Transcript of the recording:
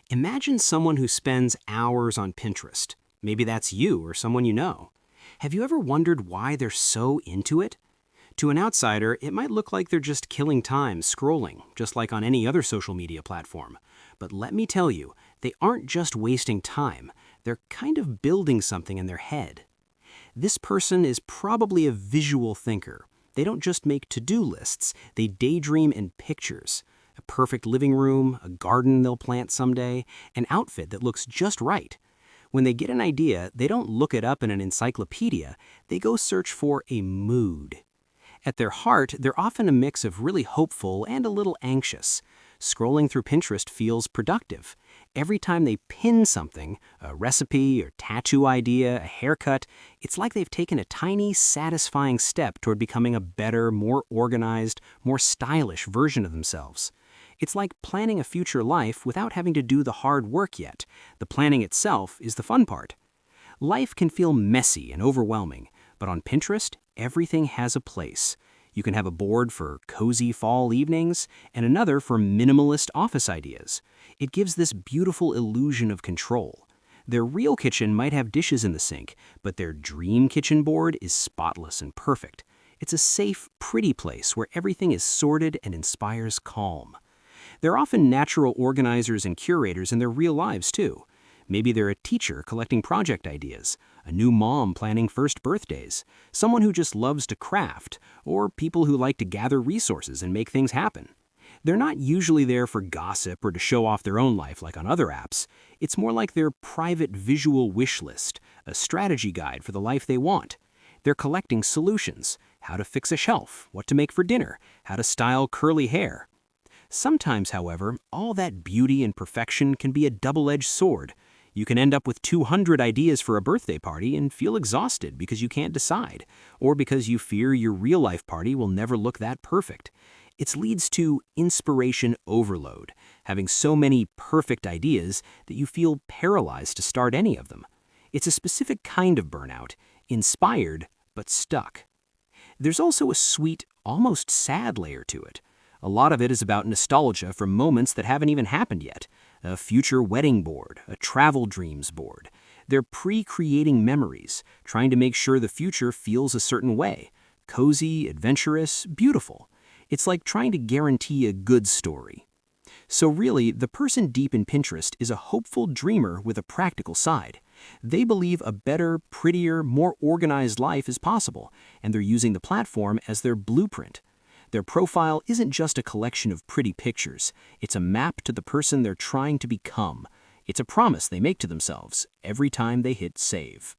Imagine someone who spends hours on Pinterest. Maybe that's you or someone you know. Have you ever wondered why they're so into it? To an outsider, it might look like they're just killing time scrolling, just like on any other social media platform. But let me tell you, they aren't just wasting time, they're kind of building something in their head. This person is probably a visual thinker. They don't just make to-do lists, they daydream in pictures. A perfect living room, a garden they'll plant someday, an outfit that looks just right. When they get an idea, they don't look it up in an encyclopedia, they go search for a mood. At their heart, they're often a mix of really hopeful and a little anxious. Scrolling through Pinterest feels productive. Every time they pin something, a recipe or tattoo idea, a haircut, it's like they've taken a tiny, satisfying step toward becoming a better, more organized, more stylish version of themselves. It's like planning a future life without having to do the hard work yet. The planning itself is the fun part. Life can feel messy and overwhelming, but on Pinterest, everything has a place. You can have a board for cozy fall evenings and another for minimalist office ideas. It gives this beautiful illusion of control. Their real kitchen might have dishes in the sink, but their dream kitchen board is spotless and perfect. It's a safe, pretty place where everything is sorted and inspires calm. They're often natural organizers and curators in their real lives, too. Maybe they're a teacher collecting project ideas, a new mom planning first birthdays, someone who just loves to craft, or people who like to gather resources and make things happen. They're not usually there for gossip or to show off their own life like on other apps. It's more like their private visual wish list, a strategy guide for the life they want. They're collecting solutions: how to fix a shelf, what to make for dinner, how to style curly hair. Sometimes, however, all that beauty and perfection can be a double-edged sword. You can end up with 200 ideas for a birthday party and feel exhausted because you can't decide, or because you fear your real-life party will never look that perfect. It leads to inspiration overload, having so many perfect ideas that you feel paralyzed to start any of them. It's a specific kind of burnout, inspired but stuck. There's also a sweet, almost sad layer to it. A lot of it is about nostalgia for moments that haven't even happened yet. A future wedding board, a travel dreams board. They're pre-creating memories, trying to make sure the future feels a certain way. Cozy, adventurous, beautiful. It's like trying to guarantee a good story. So really, the person deep in Pinterest is a hopeful dreamer with a practical side. They believe a better, prettier, more organized life is possible, and they're using the platform as their blueprint. Their profile isn't just a collection of pretty pictures. It's a map to the person they're trying to become. It's a promise they make to themselves every time they hit save.